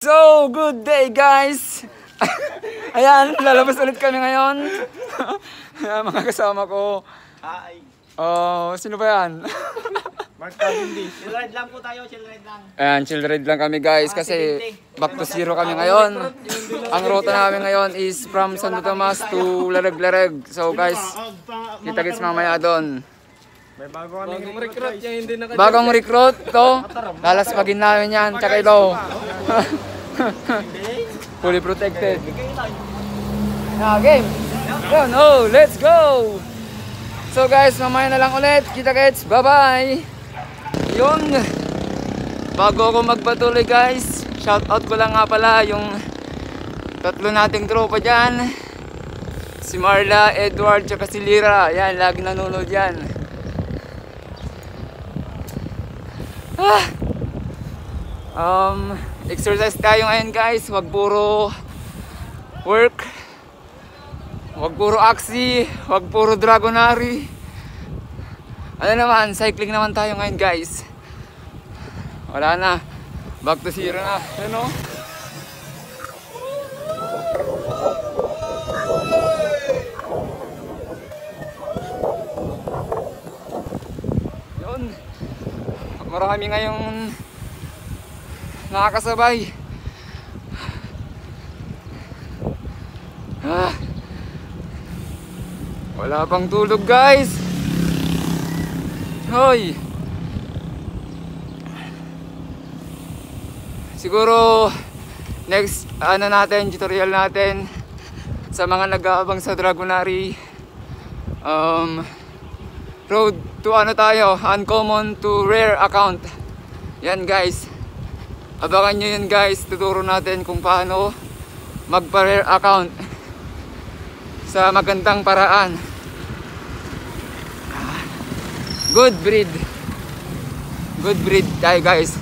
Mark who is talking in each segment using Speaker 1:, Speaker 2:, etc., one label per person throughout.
Speaker 1: So, good day guys! Ayan, lalabas ulit kami ngayon. Ayan, mga kasama ko.
Speaker 2: Hi!
Speaker 1: Sino ba yan?
Speaker 2: Mark Cavendish. Chill ride lang po tayo, chill ride lang.
Speaker 1: Ayan, chill ride lang kami guys kasi back to zero kami ngayon. Ang ruta namin ngayon is from Santo Tomas to Lareg-Lareg. So guys, kita-kits mamaya doon.
Speaker 2: May bagong recruit yung hindi nakadyan.
Speaker 1: Bagong recruit to, lalaspagin namin yan, tsaka ito. Fully protected. Game! Yun, let's go! So guys, mamaya na lang ulit. Kita-kits, bye-bye! Yun, bago ako magpatuloy guys, shout out ko lang nga pala yung tatlo nating tropa dyan. Si Marla, Edward, tsaka si Lira. Yan, lagi nanonood yan. Exercise tayo ngayon guys. Wag puro work, wag puro aksi, wag puro dragonary. Ano naman, cycling naman tayo ngayon guys. Wala na, back to zero na. Ano? Yun, marami ngayong nakakasabay. Wala pang tulog guys. Hoy. Siguro next tutorial natin sa mga nag-aabang sa Dragonary, road to tayo, uncommon to rare account. Yan guys, abangan nyo yun guys. Tuturo natin kung paano magpa-rare account sa magandang paraan. Good breed tayo guys,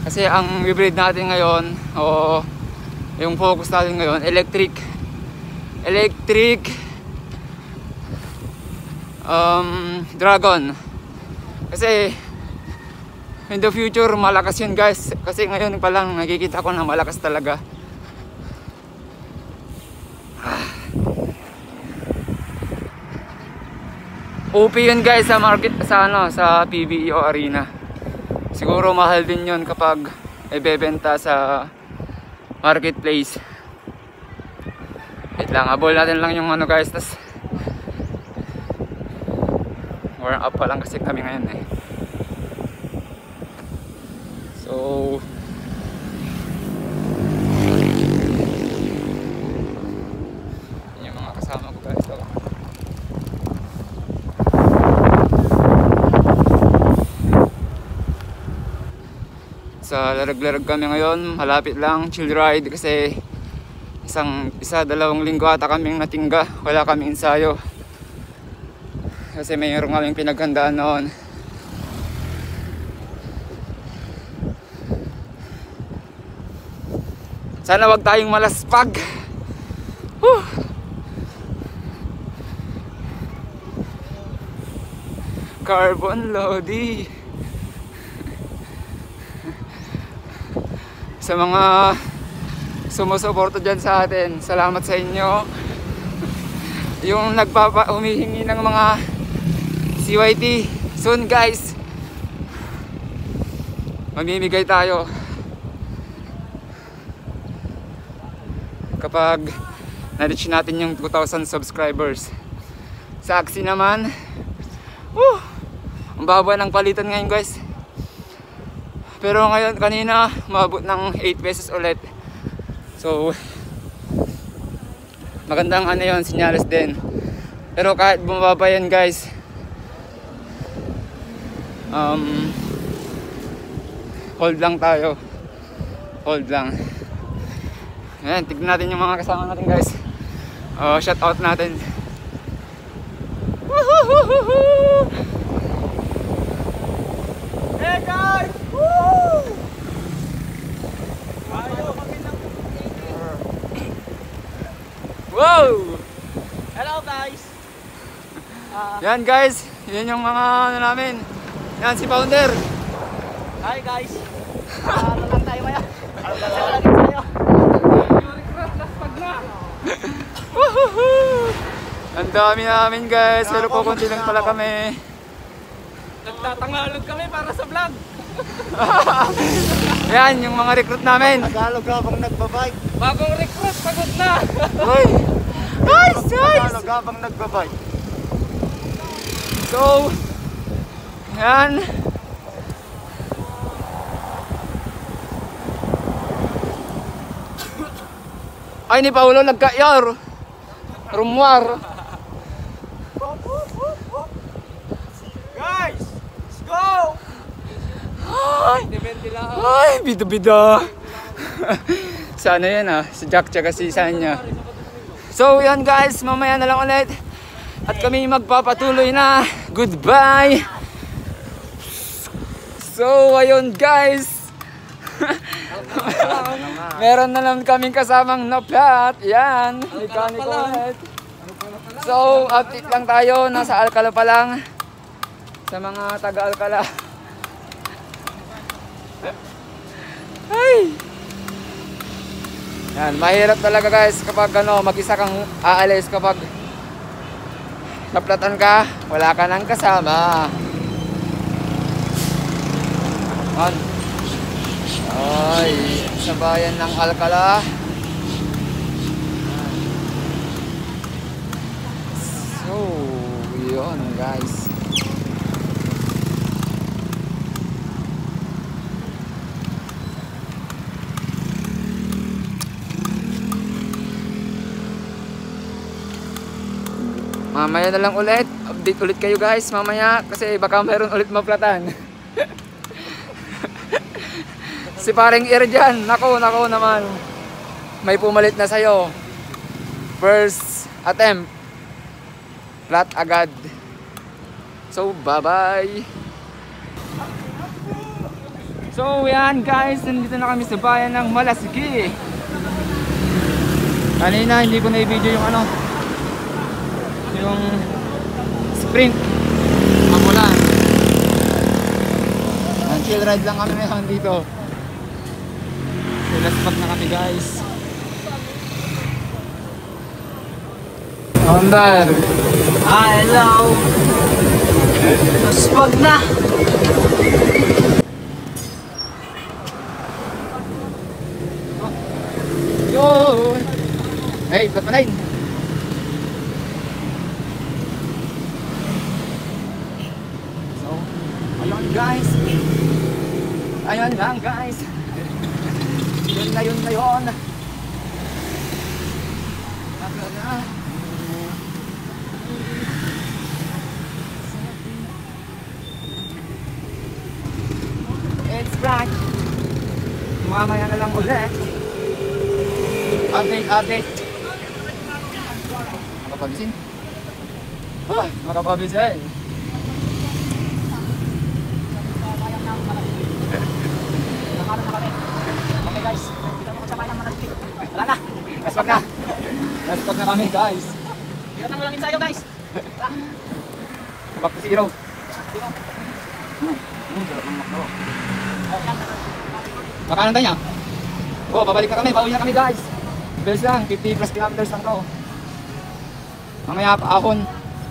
Speaker 1: kasi ang breed natin ngayon, o yung focus natin ngayon, electric dragon. Kasi in the future malakas yun guys, kasi ngayon pa lang nakikita ko na malakas talaga. OP yun guys sa market, sa PBE o arena. Siguro mahal din yun kapag ibebenta sa marketplace. Wait lang, abol natin lang yung guys, tas warm up pa lang kasi kami ngayon eh. So yung mga kasama ko guys. Sa Lareg-Lareg kami ngayon, malapit lang, chill ride kasi dalawang linggo ata kaming natingga, wala kaming ensayo kasi mayroon kaming pinaghandaan noon. Sana wag tayong malaspag. Carbon Lodi. Sa mga sumusuporta dyan sa atin, salamat sa inyo. Yung humihingi ng mga CYT, soon guys, mamimigay tayo kapag na-reach natin yung 2,000 subscribers. Sa Axie naman, ang baba ng palitan ngayon guys. Pero ngayon, kanina, maabot ng 8 pesos ulit. So, magandang yun, senyales din. Pero kahit bumaba yan guys, hold lang tayo. Hold lang. Ayan, tignan natin yung mga kasama natin guys. Shout out natin.
Speaker 2: Hey guys!
Speaker 1: Wow!
Speaker 2: Hello guys!
Speaker 1: Yan guys, yan yung mga namin. Yan si Founder.
Speaker 2: Hi guys! Ano lang tayo maya?
Speaker 1: Ang dami namin guys, pero po konti lang pala kami.
Speaker 2: Nagtatangalog kami para sa vlog.
Speaker 1: Yan, yung mga recruit namin.
Speaker 2: Tagalog habang nagbabike.
Speaker 1: Bagong recruit, pagod na. Uy! Nice!
Speaker 2: Tagalog habang nagbabike.
Speaker 1: So, yan. Ay, ni Paulo nagka-yar. Rumwar.
Speaker 2: Guys, let's go!
Speaker 1: Ay, bida-bida. Sana yan si Jack tsaka si Sanya. So yan guys, mamaya na lang ulit. At kami magpapatuloy na. Goodbye. So ayun guys. Meron na lang kaming kasamang naplat. Yan, mechanic ulit. So update lang tayo, nasa Alcala pa lang. Sa mga taga-Alcala. Ay! Yan, mahirap talaga guys kapag mag-isa kang aalis kapag naplatan ka, wala ka nang kasama. Yan. Ay, sa bayan ng Alcala. So, yun guys. Mamaya na lang ulit, update ulit kayo guys mamaya kasi baka meron ulit maplatan. Si paring Ir dyan, nako naman, may pumalit na sa'yo. First attempt, flat agad. So bye bye. So yan guys, nandito na kami sa bayan ng Malasiki. Kanina hindi ko na i-video yung sprint Amulan. Chill ride lang kami ngayon dito. Last spot na kami guys. Ondar.
Speaker 2: Hello. Last spot na.
Speaker 1: Yo. Hey, ba't pa rin? Guys, ayun lang guys, yun na yun. It's bright. Mamaya na lang ulit. Update. Makapabisin? Makapabisin. Okay guys, dito mo sa bayan ng Malasiki. Wala na. Last spot na kami guys.
Speaker 2: Dito mo lang ensayo guys.
Speaker 1: Back to zero. Makanan tayo niya? Oh, babalik na kami, pauwi na kami guys. Bilis lang, 50 plus kilometers lang to. Mamaya ahon.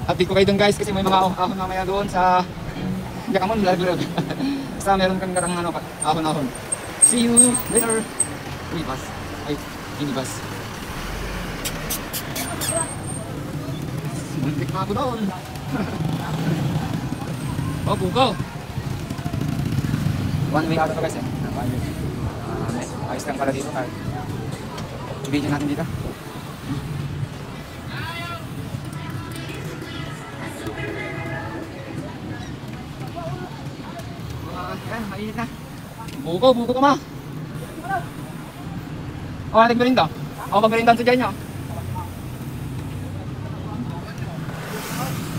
Speaker 1: Update ko kayo dun guys kasi may mga ahon mamaya doon sa Jakamon, vlog. Basta meron kang karang ahon-ahon. See you later. Minibus. Ay, minibus. Muntik na ako doon. Oh, buko. One way out pa guys eh. One way. Ayos lang pala dito kahit video natin dito. Yan, mainit na. Buko ka ma. O, natin merinda. Ako mag-merinda sa dyan nyo.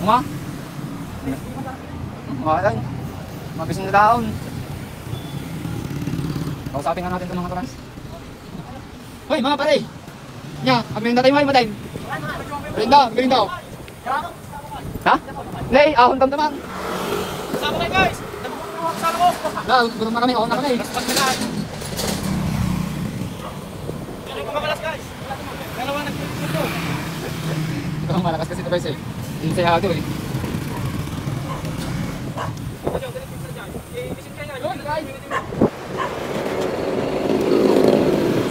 Speaker 1: Ma? Wala. Mabis na daon. Kausapin nga natin itong mga trans. Hoy, mga pare! Nya, mag-merinda tayo mo tayo. Merinda. Ha? Lay, ahon tamtaman.
Speaker 2: Sama kayo guys. Sama ko.
Speaker 1: Gutom na kami, ahon na kami.
Speaker 2: Mga balas guys. Dalawa nagpipito.
Speaker 1: malakas kasi ito guys eh. Insayado eh.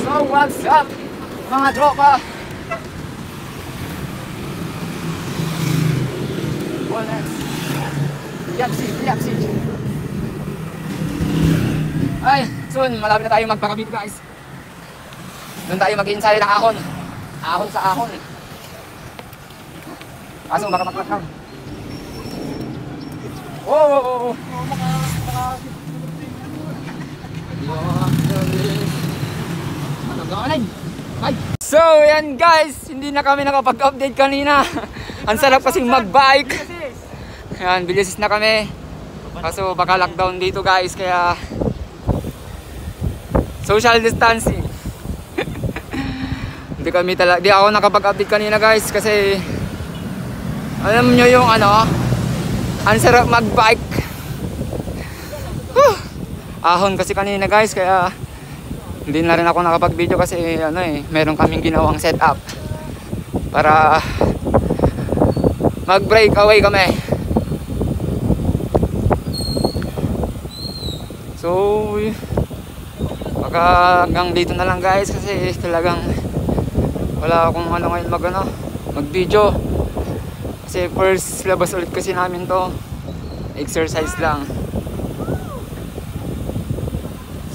Speaker 1: So what's up mga tropa? Yapsi. Ay, soon malapit na tayo magpakabit guys. Doon tayo mag-iinsay ng ahon. Ahon sa ahon. Kaso baka maklakam. Oh. So yan guys, hindi na kami nakapag-update kanina. Ang sarap kasing mag-bike. Yan, bilis na kami. Kaso baka lockdown dito guys, kaya social distancing. Di ako nakapag-update kanina guys kasi alam nyo yung ano, ang sarap mag-bike. Ahon kasi kanina guys, kaya hindi na rin ako nakapag-video kasi ano eh, meron kaming ginawang setup para mag-breakaway kami. So baka hanggang dito na lang guys kasi talagang wala akong ano ngayon mag-video kasi first labas ulit kasi namin to, exercise lang.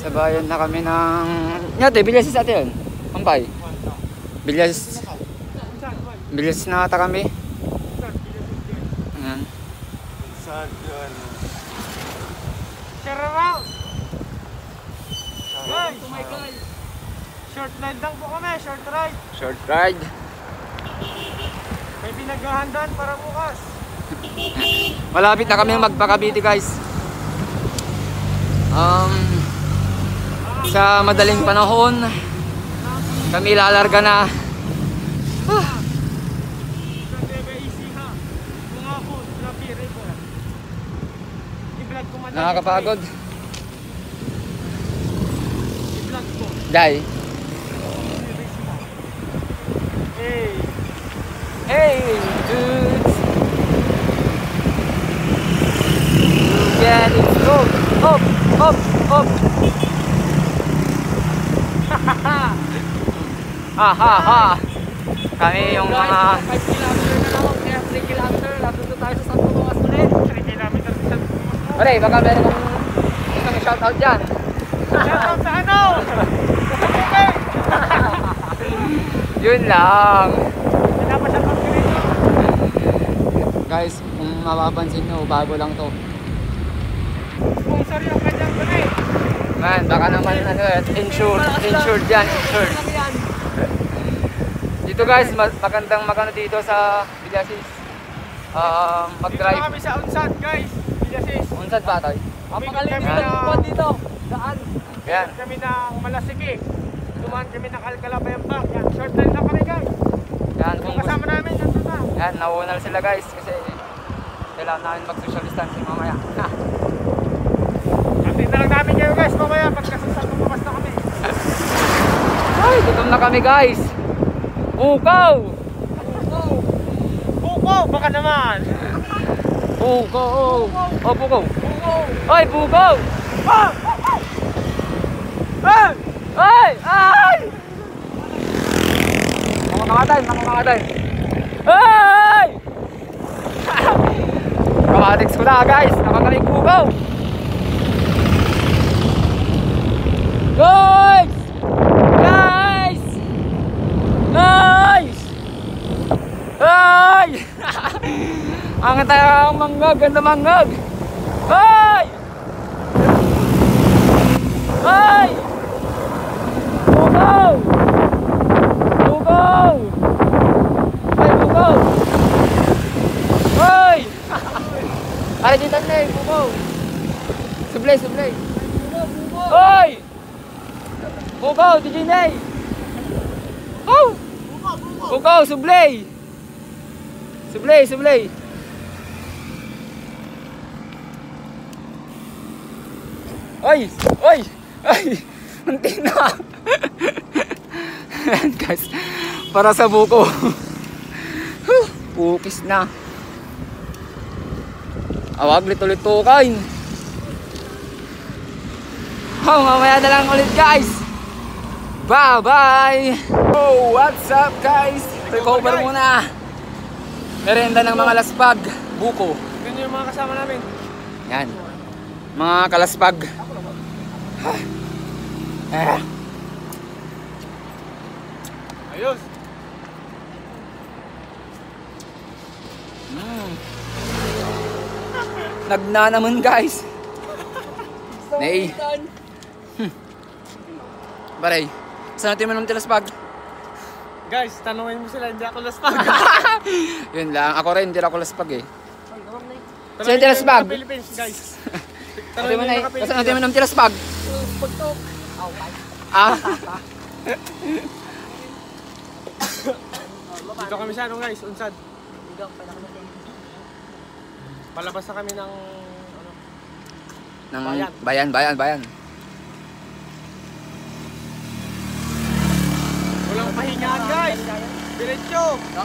Speaker 1: Sabayan na kami ng nyate, bilyas sa atin yun Ampay, bilyas na ata kami. Ayan.
Speaker 2: Share around. Guys, oh my God. Short ride lang po kami, short ride. May pinaghahandaan para bukas.
Speaker 1: Malapit na kami magpakabiti guys. Sa madaling panahon kami lalarga na. Nakakapagod. Dai. Hey dudes. Yeah, let's go. Up. Ha. Kami yung mga 5 kilometer na lang, kaya 3 kilometer, natuto tayo sa Santo Tomas ulit. 3 kilometer sa Santo Tomas. Pare, baka meron kong shoutout dyan.
Speaker 2: Shoutout sa ano?
Speaker 1: Yun lang.
Speaker 2: Pinapashoutout ko rin.
Speaker 1: Guys, kung mapapansin nyo, bago lang to.
Speaker 2: Sponsor yung kanyang gulay.
Speaker 1: Man, baka naman insured yan, insured. Dito guys, magandang dito sa Villasis. Mag-drive.
Speaker 2: Dito kami sa Unsad guys, Villasis.
Speaker 1: Unsad ba tayo?
Speaker 2: Mapakalimutan ng buwan dito. Daan.
Speaker 1: Yan.
Speaker 2: Kami ng Malasiki. Dumaan kami ng Alcalabayan Park. Yan, short ride lang kami guys.
Speaker 1: Yan,
Speaker 2: Kung kasama namin, nandun na.
Speaker 1: Yan, naunal sila guys kasi kailangan namin mag-social distancing mamaya.
Speaker 2: Atin na lang namin kayo guys, mamaya pagkasasal lumabas na kami.
Speaker 1: Ay, gutom na kami guys. Bukaw,
Speaker 2: baka naman.
Speaker 1: bukaw. Oh, bukaw. Ay, bukaw. Ay! Makamatay. Ay! Kamatiks ko na guys, nakagaling bukaw. Guys! Ay! Ang tayang manggag, ganda manggag. Ay! Bukaw! Ay! Ay, dito na eh, bukaw. Sublay. Ay! Bukaw, di dyan eh. Oh! Bukaw, sublay. Ay! Munti na. Ayan guys, para sa buko. Pukis na. Awag lito-litukan. Oh, mamaya na lang ulit guys. Bye-bye. Oh, what's up guys? Recover muna. Merenda ng mga laspag. Buko.
Speaker 2: Ganyan yung mga kasama namin.
Speaker 1: Yan. Mga kalaspag.
Speaker 2: Ayos.
Speaker 1: Nagna naman guys. Nay. Baray. Saan natin manong tilaspag?
Speaker 2: Guys, tanungin mo sila, hindi ako laspag.
Speaker 1: Yun lang. Ako rin, hindi ako laspag eh.
Speaker 2: Tanungin
Speaker 1: Saan tilaspag?
Speaker 2: yung mga Philippines, guys.
Speaker 1: Saan
Speaker 2: Tanungin yung mga
Speaker 1: natin manong tilaspag? Ah.
Speaker 2: Dito kami sa ano guys, unsad. Palabas na kami ng ano,
Speaker 1: Bayan.
Speaker 2: walang pahingaan guys. Diretso.
Speaker 1: No?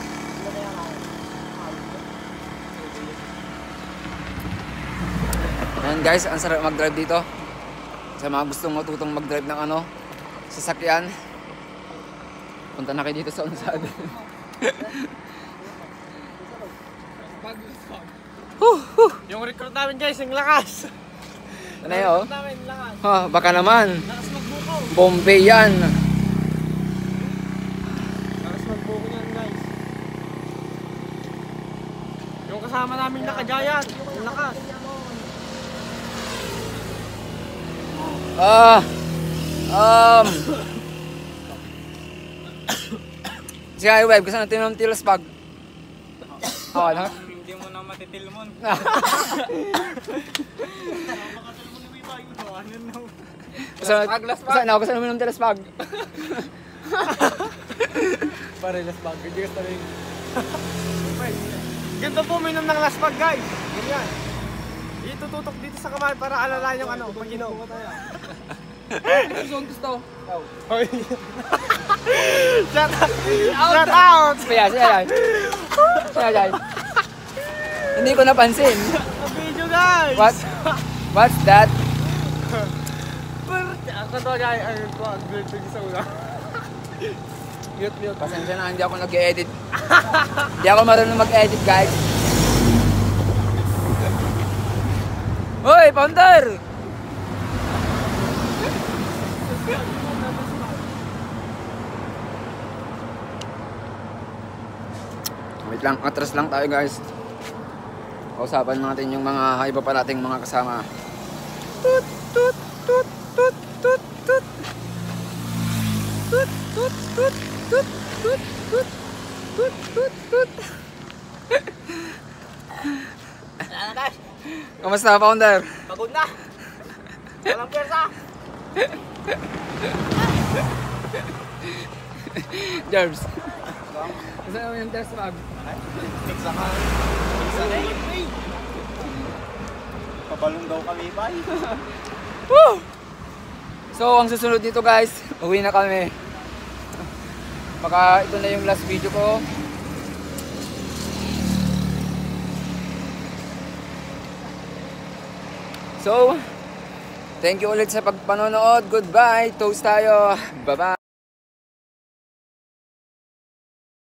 Speaker 1: Ayan guys, ang sarap mag-drive dito. Sa mga gustong matutong mag-drive ng ano, sasakyan. Punta na kayo dito sa unsad.
Speaker 2: Yung recruit namin guys, yung lakas.
Speaker 1: Ano yun?
Speaker 2: Recruit namin, lakas.
Speaker 1: Baka naman.
Speaker 2: Lakas magbukaw.
Speaker 1: Bombay yan.
Speaker 2: Lakas magbukaw yan guys. Yung kasama namin nakagayan, yung lakas.
Speaker 1: Si Highwave, kasi natin ng tilaspag. Ano?
Speaker 2: Hindi mo na matitilmon.
Speaker 1: Kasi naman ng tilaspag.
Speaker 2: Pare laspag, hindi ka tayo. Ganito po minom ng laspag guys. Ganyan. Itututok dito sa kamay para alalayan yung ano, pag inom.
Speaker 1: Gusto.
Speaker 2: Hoy. Shout out.
Speaker 1: Siya. Hindi ko napansin.
Speaker 2: Ang video guys.
Speaker 1: What's that?
Speaker 2: Ako to guys, ay ko ang video sa una. Mute.
Speaker 1: Pasensya na, hindi ako nag-edit. Hindi ako marunong mag-edit, guys. Hoy, founder! Wait lang, atras lang tayo, guys. Kausapan natin yung mga iba pa nating mga kasama. Tut. Kamusta, founder?
Speaker 2: Pagod na. Walang pwersa.
Speaker 1: Jerbs. Kasi naman yung test mag.
Speaker 2: Mix ka. Pabalong daw kami, bye.
Speaker 1: Woo! So, ang susunod dito guys, uwi na kami. Baka ito na yung last video ko. So, thank you ulit sa pagpanonood. Goodbye. Toast tayo. Bye-bye.